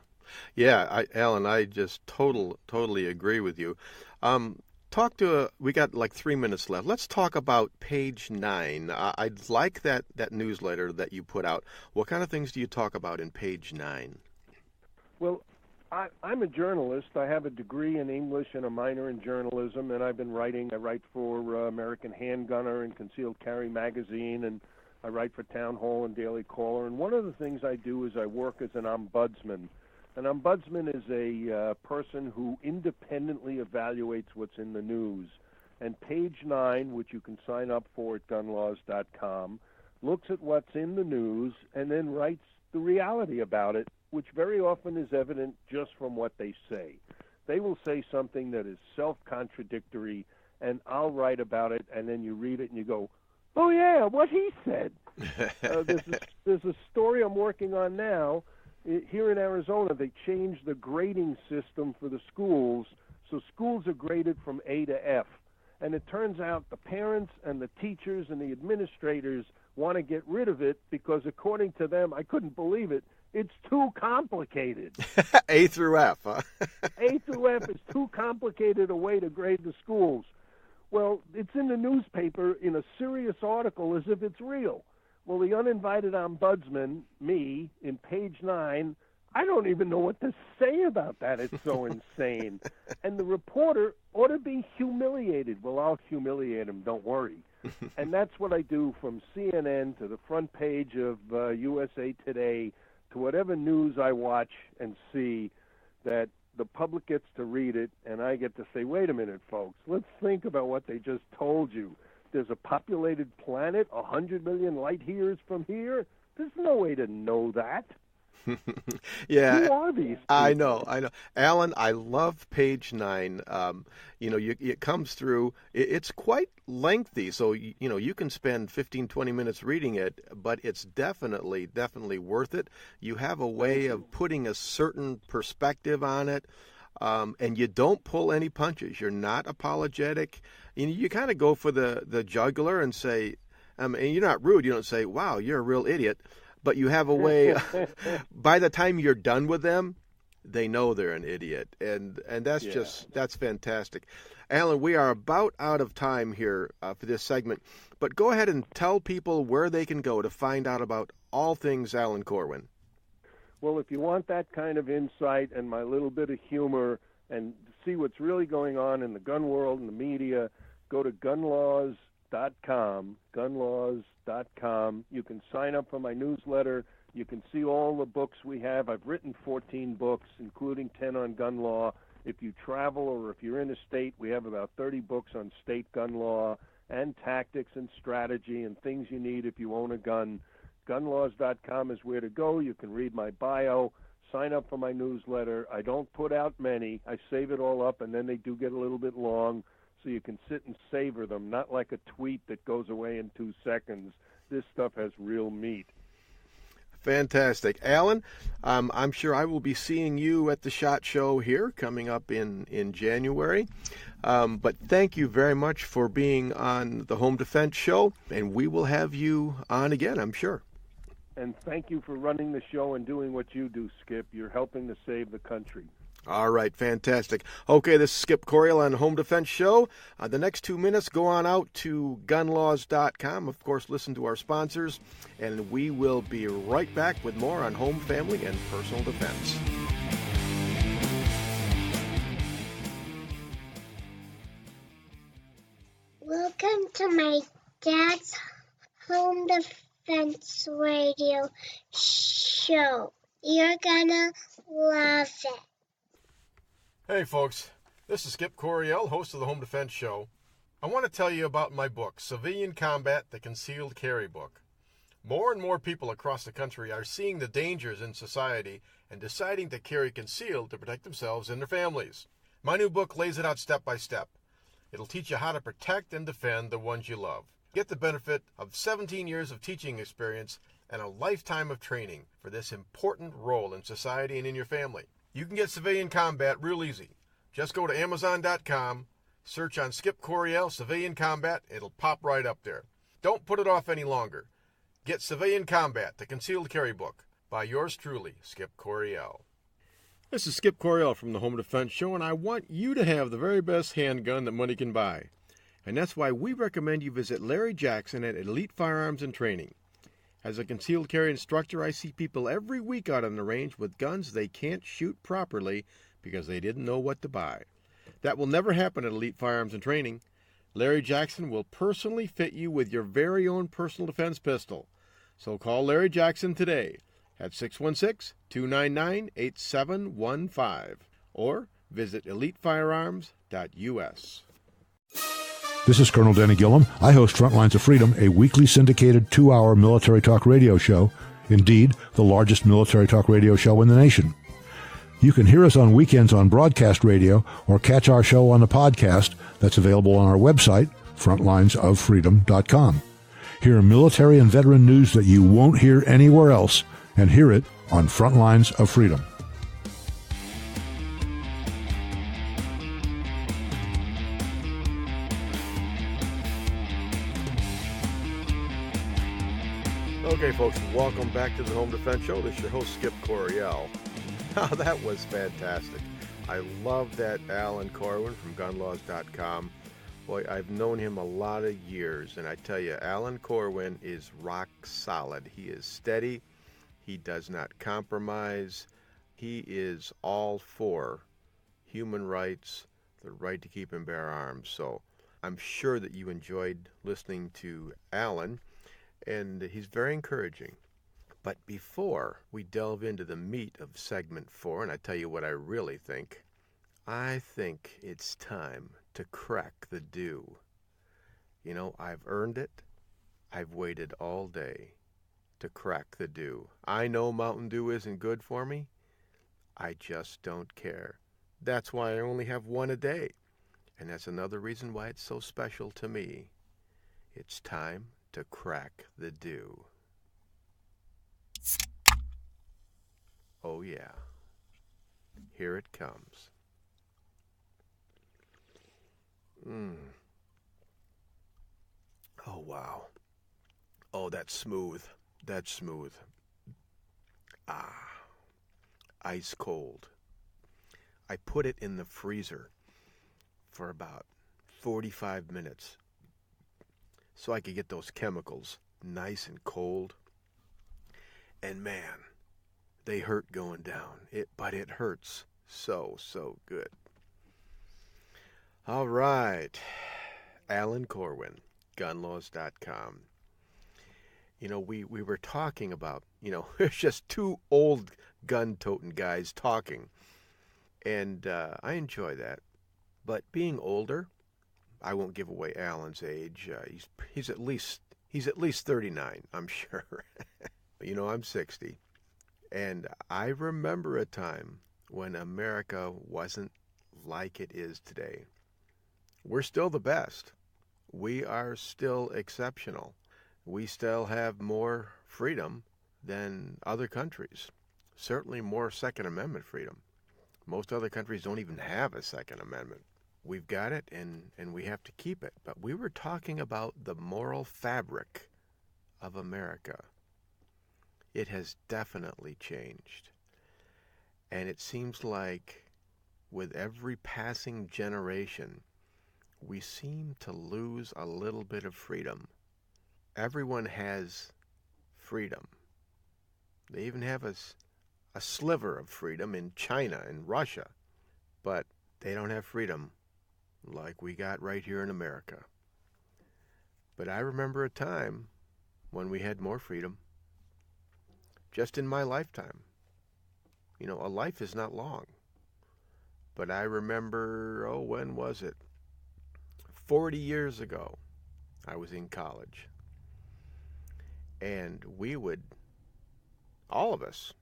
Yeah, Alan, I just totally agree with you. We got like 3 minutes left. Let's talk about page 9. I'd like that newsletter that you put out. What kind of things do you talk about in page 9? Well, I'm a journalist. I have a degree in English and a minor in journalism, and I've been writing. I write for American Handgunner and Concealed Carry Magazine, and I write for Town Hall and Daily Caller. And one of the things I do is I work as an ombudsman. An ombudsman is a person who independently evaluates what's in the news. And Page 9, which you can sign up for at gunlaws.com, looks at what's in the news and then writes the reality about it, which very often is evident just from what they say. They will say something that is self-contradictory, and I'll write about it, and then you read it and you go, oh, yeah, what he said. There's a story I'm working on now. Here in Arizona, they changed the grading system for the schools, so schools are graded from A to F. And it turns out the parents and the teachers and the administrators want to get rid of it because, according to them, I couldn't believe it, it's too complicated. A through F, huh? A through F is too complicated a way to grade the schools. Well, it's in the newspaper in a serious article as if it's real. Well, the uninvited ombudsman, me, in Page 9, I don't even know what to say about that. It's so insane. And the reporter ought to be humiliated. Well, I'll humiliate him, don't worry. And that's what I do from CNN to the front page of USA Today to whatever news I watch and see, that the public gets to read it, and I get to say, wait a minute, folks, let's think about what they just told you. There's a populated planet 100 million light years from here? There's no way to know that. Yeah, who are these people? I know. Alan, I love Page 9. It comes through. It's quite lengthy, so you can spend 15, 20 minutes reading it, but it's definitely worth it. You have a way of putting a certain perspective on it, and you don't pull any punches. You're not apologetic. You kind of go for the jugular and say, and you're not rude. You don't say, wow, you're a real idiot. But you have a way, by the time you're done with them, they know they're an idiot. And that's fantastic. Alan, we are about out of time here for this segment. But go ahead and tell people where they can go to find out about all things Alan Korwin. Well, if you want that kind of insight and my little bit of humor and see what's really going on in the gun world and the media, go to gunlaws.com, gunlaws.com. You can sign up for my newsletter. You can see all the books we have. I've written 14 books, including 10 on gun law. If you travel or if you're in a state, we have about 30 books on state gun law and tactics and strategy and things you need if you own a gun. Gunlaws.com is where to go. You can read my bio, sign up for my newsletter. I don't put out many. I save it all up, and then they do get a little bit long, so you can sit and savor them, not like a tweet that goes away in 2 seconds. This stuff has real meat. Fantastic. Alan, I'm sure I will be seeing you at the SHOT Show here coming up in January. But thank you very much for being on the Home Defense Show, and we will have you on again, I'm sure. And thank you for running the show and doing what you do, Skip. You're helping to save the country. All right, fantastic. Okay, this is Skip Coriel on Home Defense Show. The next 2 minutes, go on out to gunlaws.com. Of course, listen to our sponsors, and we will be right back with more on home, family, and personal defense. Welcome to my dad's Home Defense Radio show. You're gonna love it. Hey folks, this is Skip Coriel, host of the Home Defense Show. I want to tell you about my book, Civilian Combat, the Concealed Carry Book. More and more people across the country are seeing the dangers in society and deciding to carry concealed to protect themselves and their families. My new book lays it out step by step. It'll teach you how to protect and defend the ones you love. Get the benefit of 17 years of teaching experience and a lifetime of training for this important role in society and in your family. You can get Civilian Combat real easy. Just go to Amazon.com, search on Skip Coriel Civilian Combat, it'll pop right up there. Don't put it off any longer. Get Civilian Combat, the Concealed Carry Book, by yours truly, Skip Coriel. This is Skip Coriel from the Home Defense Show, and I want you to have the very best handgun that money can buy. And that's why we recommend you visit Larry Jackson at Elite Firearms and Training. As a concealed carry instructor, I see people every week out on the range with guns they can't shoot properly because they didn't know what to buy. That will never happen at Elite Firearms and Training. Larry Jackson will personally fit you with your very own personal defense pistol. So call Larry Jackson today at 616-299-8715 or visit elitefirearms.us. This is Colonel Denny Gillum. I host Frontlines of Freedom, a weekly syndicated 2-hour military talk radio show. Indeed, the largest military talk radio show in the nation. You can hear us on weekends on broadcast radio or catch our show on the podcast that's available on our website, frontlinesoffreedom.com. Hear military and veteran news that you won't hear anywhere else, and hear it on Frontlines of Freedom. Okay, folks, welcome back to the Home Defense Show. This is your host, Skip Coryell. Oh, that was fantastic. I love that Alan Korwin from gunlaws.com. Boy, I've known him a lot of years, and I tell you, Alan Korwin is rock solid. He is steady. He does not compromise. He is all for human rights, the right to keep and bear arms. So I'm sure that you enjoyed listening to Alan, and he's very encouraging. But before we delve into the meat of segment 4, and I tell you what I really think, I think it's time to crack the dew. You know, I've earned it. I've waited all day to crack the dew. I know Mountain Dew isn't good for me. I just don't care. That's why I only have one a day. And that's another reason why it's so special to me. It's time to crack the dew. Oh yeah, here it comes. Oh wow. Oh, that's smooth. That's smooth. Ice cold. I put it in the freezer for about 45 minutes so I could get those chemicals nice and cold. And man, they hurt going down. But it hurts so good. All right. Alan Korwin, gunlaws.com. You know, we were talking about, there's just two old gun-toting guys talking. And I enjoy that. But being older, I won't give away Alan's age. He's at least 39, I'm sure. I'm 60. And I remember a time when America wasn't like it is today. We're still the best. We are still exceptional. We still have more freedom than other countries. Certainly more Second Amendment freedom. Most other countries don't even have a Second Amendment. We've got it, and we have to keep it. But we were talking about the moral fabric of America. It has definitely changed. And it seems like with every passing generation, we seem to lose a little bit of freedom. Everyone has freedom. They even have a sliver of freedom in China and Russia. But they don't have freedom like we got right here in America. But I remember a time when we had more freedom. Just in my lifetime. A life is not long. But I remember, when was it? 40 years ago, I was in college. And we would, all of us,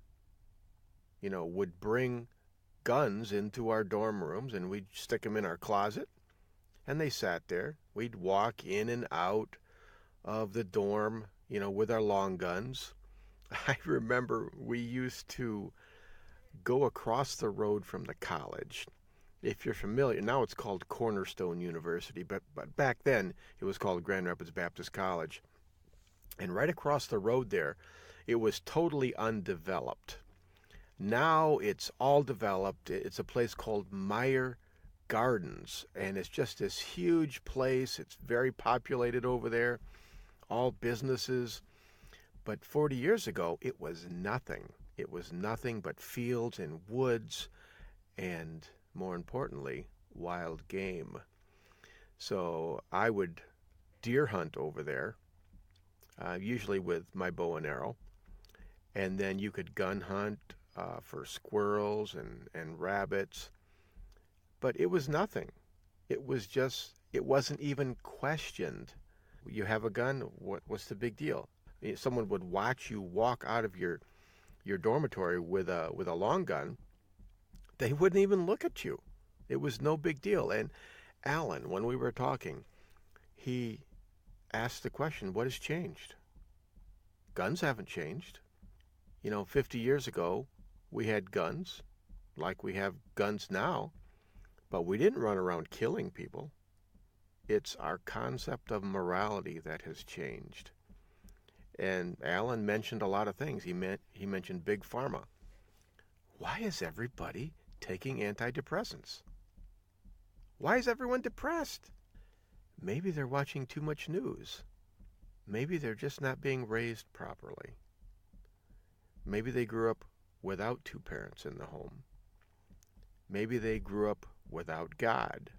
would bring guns into our dorm rooms, and we'd stick them in our closet. And they sat there. We'd walk in and out of the dorm, with our long guns. I remember we used to go across the road from the college. If you're familiar, now it's called Cornerstone University, but back then it was called Grand Rapids Baptist College. And right across the road there, it was totally undeveloped. Now it's all developed. It's a place called Meyer Gardens, and it's just this huge place. It's very populated over there, all businesses. But 40 years ago, it was nothing. It was nothing but fields and woods and, more importantly, wild game. So I would deer hunt over there, usually with my bow and arrow. And then you could gun hunt for squirrels and rabbits. But it was nothing. It wasn't even questioned. You have a gun, what's the big deal? Someone would watch you walk out of your dormitory with a long gun. They wouldn't even look at you. It was no big deal. And Alan, when we were talking, he asked the question, what has changed? Guns haven't changed. 50 years ago, we had guns, like we have guns now, but we didn't run around killing people. It's our concept of morality that has changed. And Alan mentioned a lot of things. He mentioned Big Pharma. Why is everybody taking antidepressants? Why is everyone depressed? Maybe they're watching too much news. Maybe they're just not being raised properly. Maybe they grew up without two parents in the home. Maybe they grew up without God.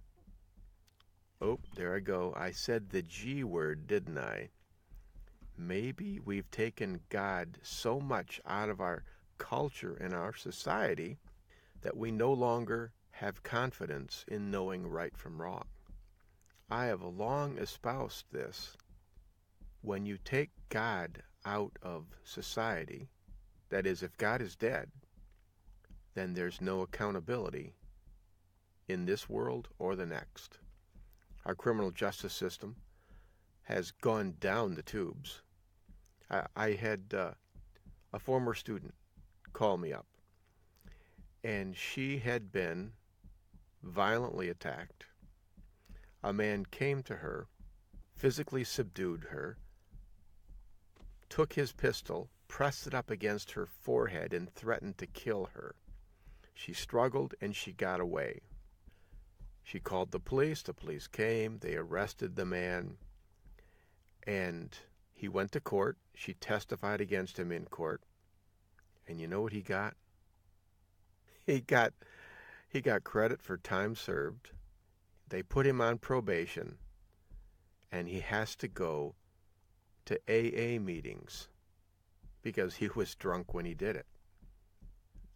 Oh, there I go. I said the G word, didn't I? Maybe we've taken God so much out of our culture and our society that we no longer have confidence in knowing right from wrong. I have long espoused this. When you take God out of society, that is, if God is dead, then there's no accountability in this world or the next. Our criminal justice system has gone down the tubes. I had a former student call me up, and she had been violently attacked. A man came to her, physically subdued her, took his pistol, pressed it up against her forehead, and threatened to kill her. She struggled, and she got away. She called the police came, they arrested the man, and he went to court. She testified against him in court. And you know what he got? He got credit for time served. They put him on probation, and he has to go to AA meetings because he was drunk when he did it.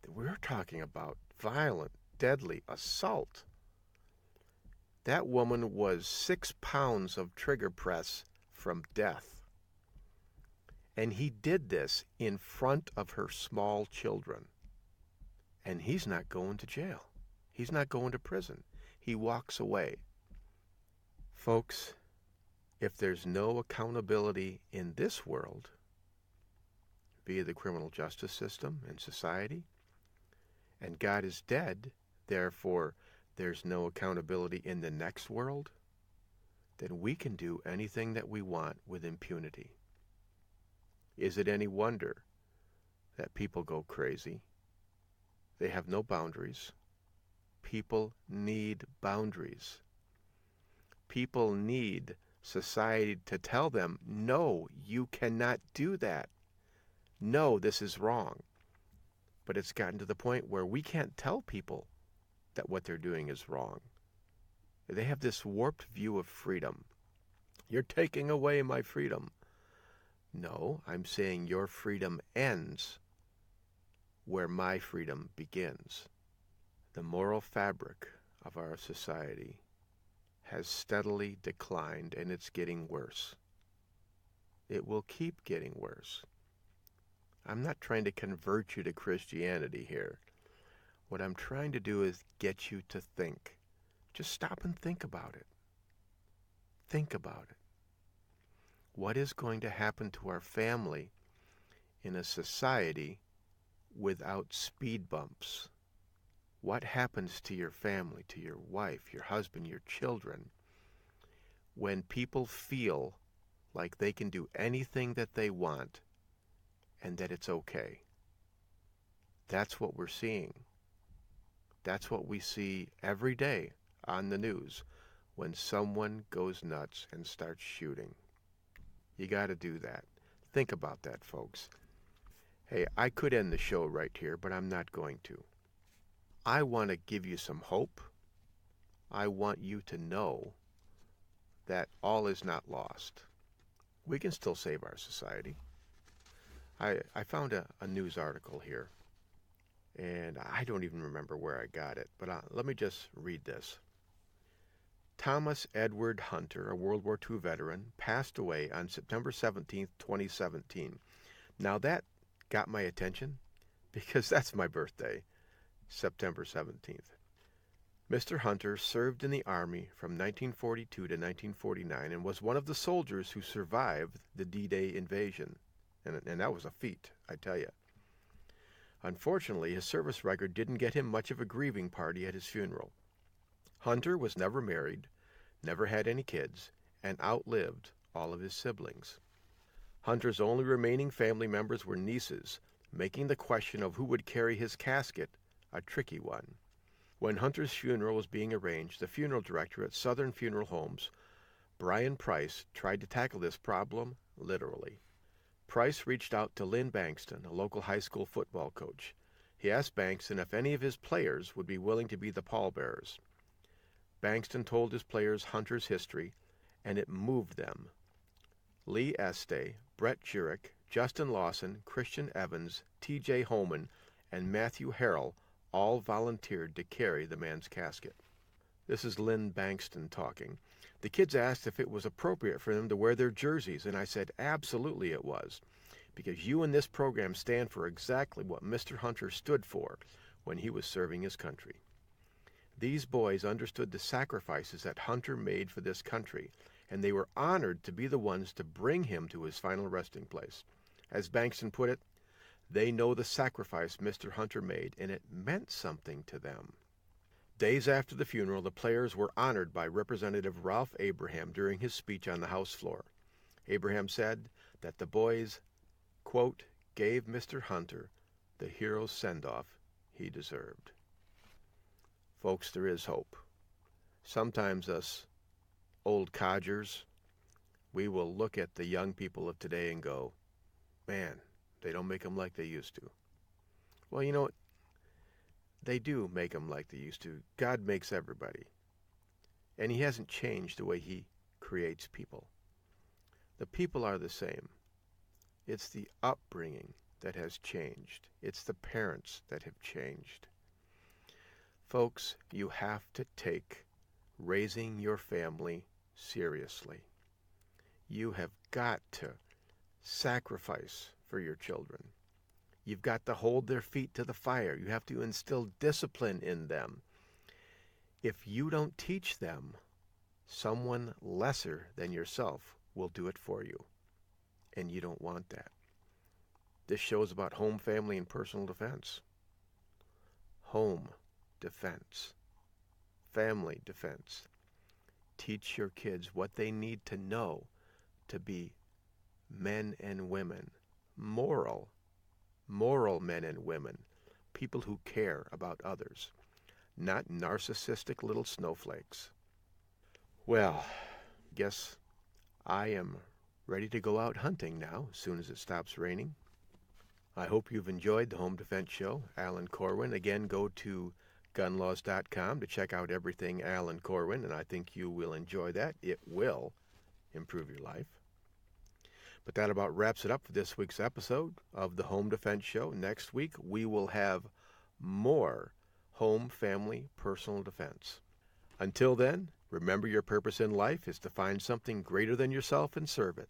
We're talking about violent, deadly assault. That woman was 6 pounds of trigger press from death. And he did this in front of her small children. And he's not going to jail. He's not going to prison. He walks away. Folks, if there's no accountability in this world, via the criminal justice system and society, and God is dead, therefore there's no accountability in the next world, then we can do anything that we want with impunity. Is it any wonder that people go crazy? They have no boundaries. People need boundaries. People need society to tell them, no, you cannot do that. No, this is wrong. But it's gotten to the point where we can't tell people that what they're doing is wrong. They have this warped view of freedom. You're taking away my freedom. No, I'm saying your freedom ends where my freedom begins. The moral fabric of our society has steadily declined, and it's getting worse. It will keep getting worse. I'm not trying to convert you to Christianity here. What I'm trying to do is get you to think. Just stop and think about it. Think about it. What is going to happen to our family in a society without speed bumps? What happens to your family, to your wife, your husband, your children, when people feel like they can do anything that they want and that it's okay? That's what we're seeing. That's what we see every day on the news when someone goes nuts and starts shooting. You got to do that. Think about that, folks. Hey, I could end the show right here, but I'm not going to. I want to give you some hope. I want you to know that all is not lost. We can still save our society. I found a news article here, and I don't even remember where I got it, but let me just read this. Thomas Edward Hunter, a World War II veteran, passed away on September 17th, 2017. Now that got my attention because that's my birthday, September 17th. Mr. Hunter served in the Army from 1942 to 1949 and was one of the soldiers who survived the D-Day invasion. And that was a feat, I tell you. Unfortunately, his service record didn't get him much of a grieving party at his funeral. Hunter was never married, never had any kids, and outlived all of his siblings. Hunter's only remaining family members were nieces, making the question of who would carry his casket a tricky one. When Hunter's funeral was being arranged, the funeral director at Southern Funeral Homes, Brian Price, tried to tackle this problem literally. Price reached out to Lynn Bankston, a local high school football coach. He asked Bankston if any of his players would be willing to be the pallbearers. Bankston told his players Hunter's history, and it moved them. Lee Este, Brett Jurek, Justin Lawson, Christian Evans, T.J. Holman, and Matthew Harrell all volunteered to carry the man's casket. This is Lynn Bankston talking. The kids asked if it was appropriate for them to wear their jerseys, and I said absolutely it was, because you and this program stand for exactly what Mr. Hunter stood for when he was serving his country. These boys understood the sacrifices that Hunter made for this country, and they were honored to be the ones to bring him to his final resting place. As Bankston put it, they know the sacrifice Mr. Hunter made, and it meant something to them. Days after the funeral, the players were honored by Representative Ralph Abraham during his speech on the House floor. Abraham said that the boys, quote, gave Mr. Hunter the hero's send-off he deserved. Folks, there is hope. Sometimes us old codgers, we will look at the young people of today and go, man, they don't make them like they used to. Well, you know what? They do make them like they used to. God makes everybody. And he hasn't changed the way he creates people. The people are the same. It's the upbringing that has changed. It's the parents that have changed. Folks, you have to take raising your family seriously. You have got to sacrifice for your children. You've got to hold their feet to the fire. You have to instill discipline in them. If you don't teach them, someone lesser than yourself will do it for you. And you don't want that. This show is about home, family, and personal defense. Home defense. Family defense. Teach your kids what they need to know to be men and women, moral men and women, people who care about others, not narcissistic little snowflakes. Well, guess I am ready to go out hunting now as soon as it stops raining. I hope you've enjoyed the Home Defense Show. Alan Korwin. Again, go to gunlaws.com to check out everything Alan Korwin, and I think you will enjoy that. It will improve your life. But that about wraps it up for this week's episode of the Home Defense Show. Next week, we will have more home, family, personal defense. Until then, remember your purpose in life is to find something greater than yourself and serve it.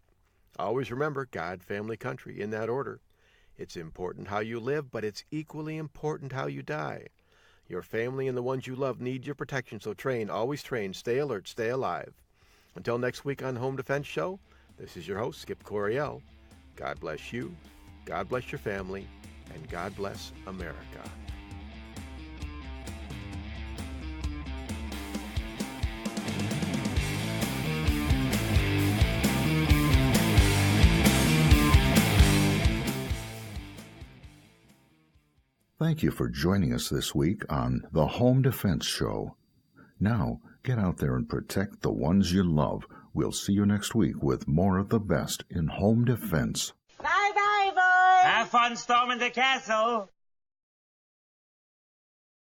Always remember God, family, country, in that order. It's important how you live, but it's equally important how you die. Your family and the ones you love need your protection, so train, always train, stay alert, stay alive. Until next week on Home Defense Show, this is your host, Skip Coryell. God bless you, God bless your family, and God bless America. Thank you for joining us this week on the Home Defense Show. Now, get out there and protect the ones you love. We'll see you next week with more of the best in home defense. fun storming the castle.